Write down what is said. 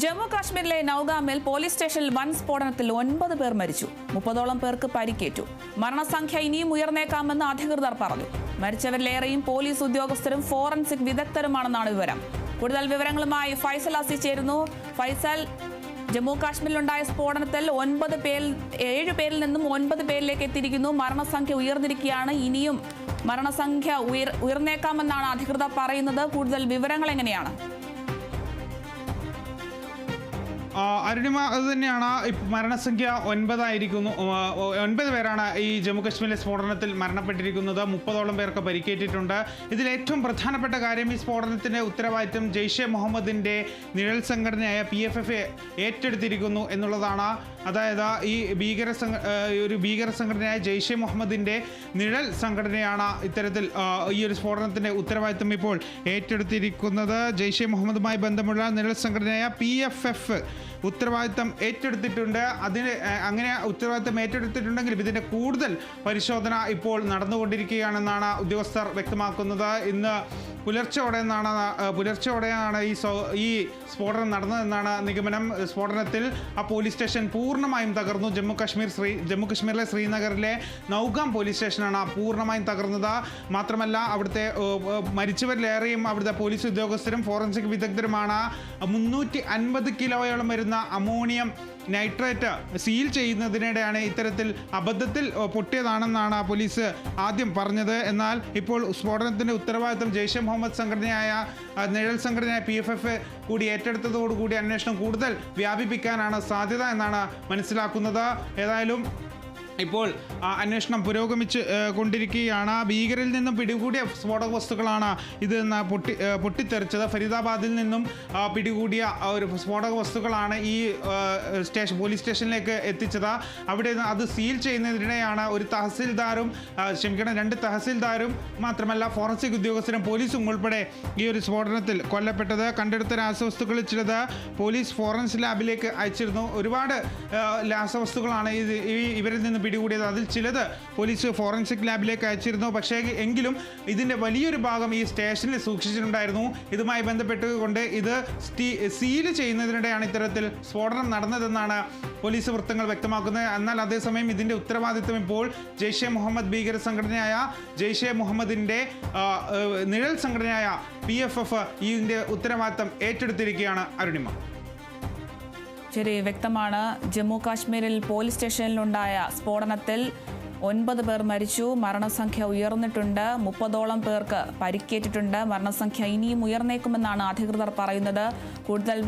ജമ്മു കാശ്മീരിലെ നൌഗാമിൽ പോലീസ് സ്റ്റേഷനിൽ വൻ സ്ഫോടനത്തിൽ 9 പേർ മരിച്ചു. 30ഓളം പേർക്ക് പരിക്കേറ്റു. മരണസംഖ്യ ഇനിയും ഉയർന്നേക്കാമെന്ന് അധികൃതർ പറഞ്ഞു. മരിച്ചവരിലേറെയും പോലീസ് ഉദ്യോഗസ്ഥരും ഫോറൻസിക് വിദഗ്ധരുമാണെന്നാണ് വിവരം. കൂടുതൽ വിവരങ്ങളുമായി ഫൈസൽ അസി ചേരുന്നു. ഫൈസൽ, ജമ്മു കാശ്മീരിലുണ്ടായ സ്ഫോടനത്തിൽ 7 പേരിൽ നിന്നും 9 പേരിലേക്ക് എത്തിയിരിക്കുന്നു. മരണസംഖ്യ ഉയർന്നിരിക്കുകയാണ്. ഇനിയും മരണസംഖ്യ ഉയർന്നേക്കാമെന്നാണ് അധികൃതർ പറയുന്നത്. കൂടുതൽ വിവരങ്ങൾ എങ്ങനെയാണ്? അരുണിമ, അത് തന്നെയാണ്. മരണസംഖ്യ 9 ആയിരിക്കുന്നു. 9 പേരാണ് ഈ ജമ്മു കാശ്മീരിലെ സ്ഫോടനത്തിൽ മരണപ്പെട്ടിരിക്കുന്നത്. 30ഓളം പേർക്ക് പരിക്കേറ്റിട്ടുണ്ട്. ഇതിൽ ഏറ്റവും പ്രധാനപ്പെട്ട കാര്യം, ഈ സ്ഫോടനത്തിൻ്റെ ഉത്തരവാദിത്വം ജെയ്ഷെ മുഹമ്മദിൻ്റെ നിഴൽ സംഘടനയായ PFF ഏറ്റെടുത്തിരിക്കുന്നു എന്നുള്ളതാണ്. അതായത് ഈ ഭീകര സംഘടനയായ ജെയ്ഷെ മുഹമ്മദിൻ്റെ നിഴൽ സംഘടനയാണ് ഇത്തരത്തിൽ ഈ ഒരു സ്ഫോടനത്തിൻ്റെ ഉത്തരവാദിത്വം ഇപ്പോൾ ഏറ്റെടുത്തിരിക്കുന്നത്. ജെയ്ഷെ മുഹമ്മദുമായി ബന്ധമുള്ള നിഴൽ സംഘടനയായ PFF ഉത്തരവാദിത്തം ഏറ്റെടുത്തിട്ടുണ്ട്. അങ്ങനെ ഉത്തരവാദിത്തം ഏറ്റെടുത്തിട്ടുണ്ടെങ്കിലും ഇതിൻ്റെ കൂടുതൽ പരിശോധന ഇപ്പോൾ നടന്നുകൊണ്ടിരിക്കുകയാണെന്നാണ് ഉദ്യോഗസ്ഥർ വ്യക്തമാക്കുന്നത്. ഇന്ന് പുലർച്ചെയോടെയാണ് ഈ സ്ഫോടനം നടന്നതെന്നാണ് നിഗമനം. സ്ഫോടനത്തിൽ ആ പോലീസ് സ്റ്റേഷൻ പൂർണ്ണമായും തകർന്നു. ജമ്മു കാശ്മീരിലെ ശ്രീനഗറിലെ നൌഗാം പോലീസ് സ്റ്റേഷനാണ് പൂർണ്ണമായും തകർന്നത്. മാത്രമല്ല, അവിടുത്തെ മരിച്ചവരിലേറെയും അവിടുത്തെ പോലീസ് ഉദ്യോഗസ്ഥരും ഫോറൻസിക് വിദഗ്ധരുമാണ്. 350 കിലോയോളം വരുന്ന അമോണിയം നൈട്രേറ്റ് സീൽ ചെയ്യുന്നതിനിടെയാണ് ഇത്തരത്തിൽ അബദ്ധത്തിൽ പൊട്ടിയതാണെന്നാണ് പോലീസ് ആദ്യം പറഞ്ഞത്. എന്നാൽ ഇപ്പോൾ സ്ഫോടനത്തിൻ്റെ ഉത്തരവാദിത്തം ജെയ്ഷെ മുഹമ്മദ് സംഘടനയായ നിഴൽ സംഘടനയായ PFF കൂടി ഏറ്റെടുത്തതോടുകൂടി അന്വേഷണം കൂടുതൽ വ്യാപിപ്പിക്കാനാണ് സാധ്യത എന്നാണ് മനസ്സിലാക്കുന്നത്. ഏതായാലും ഇപ്പോൾ അന്വേഷണം പുരോഗമിച്ച് കൊണ്ടിരിക്കുകയാണ്. ഭീകരിൽ നിന്നും പിടികൂടിയ സ്ഫോടക വസ്തുക്കളാണ് ഇത് പൊട്ടിത്തെറിച്ചത്. ഫരീദാബാദിൽ നിന്നും പിടികൂടിയ ഒരു സ്ഫോടക വസ്തുക്കളാണ് ഈ പോലീസ് സ്റ്റേഷനിലേക്ക് എത്തിച്ചത്. അവിടെ അത് സീൽ ചെയ്യുന്നതിനിടെയാണ് രണ്ട് തഹസിൽദാരും മാത്രമല്ല ഫോറൻസിക് ഉദ്യോഗസ്ഥരും പോലീസും ഉൾപ്പെടെ ഈ ഒരു സ്ഫോടനത്തിൽ കൊല്ലപ്പെട്ടത്. കണ്ടെടുത്ത രാസവസ്തുക്കളിൽ ചിലത് പോലീസ് ഫോറൻസിക് ലാബിലേക്ക് അയച്ചിരുന്നു. ഒരുപാട് രാസവസ്തുക്കളാണ് ഇവരിൽ നിന്ന് പിടികൂടിയത്. അതിൽ ചിലത് പോലീസ് ഫോറൻസിക് ലാബിലേക്ക് അയച്ചിരുന്നു. പക്ഷേ എങ്കിലും ഇതിൻ്റെ വലിയൊരു ഭാഗം ഈ സ്റ്റേഷനിൽ സൂക്ഷിച്ചിട്ടുണ്ടായിരുന്നു. ഇതുമായി ബന്ധപ്പെട്ടുകൊണ്ട് ഇത് സീല് ചെയ്യുന്നതിനിടെയാണ് ഇത്തരത്തിൽ സ്ഫോടനം നടന്നതെന്നാണ് പോലീസ് വൃത്തങ്ങൾ വ്യക്തമാക്കുന്നത്. എന്നാൽ അതേസമയം ഇതിൻ്റെ ഉത്തരവാദിത്വം ഇപ്പോൾ ജെയ്ഷെ മുഹമ്മദ് ഭീകര സംഘടനയായ ജെയ്ഷെ മുഹമ്മദിൻ്റെ നിഴൽ സംഘടനയായ PFF ഇതിൻ്റെ ഉത്തരവാദിത്വം ഏറ്റെടുത്തിരിക്കുകയാണ്. അരുണിമ, ശരി, വ്യക്തമാണ്. ജമ്മു കാശ്മീരിൽ പോലീസ് സ്റ്റേഷനിലുണ്ടായ സ്ഫോടനത്തിൽ 9 പേർ മരിച്ചു. മരണസംഖ്യ ഉയർന്നിട്ടുണ്ട്. 30ഓളം പേർക്ക് പരിക്കേറ്റിട്ടുണ്ട്. മരണസംഖ്യ ഇനിയും ഉയർന്നേക്കുമെന്നാണ് അധികൃതർ പറയുന്നത്. കൂടുതൽ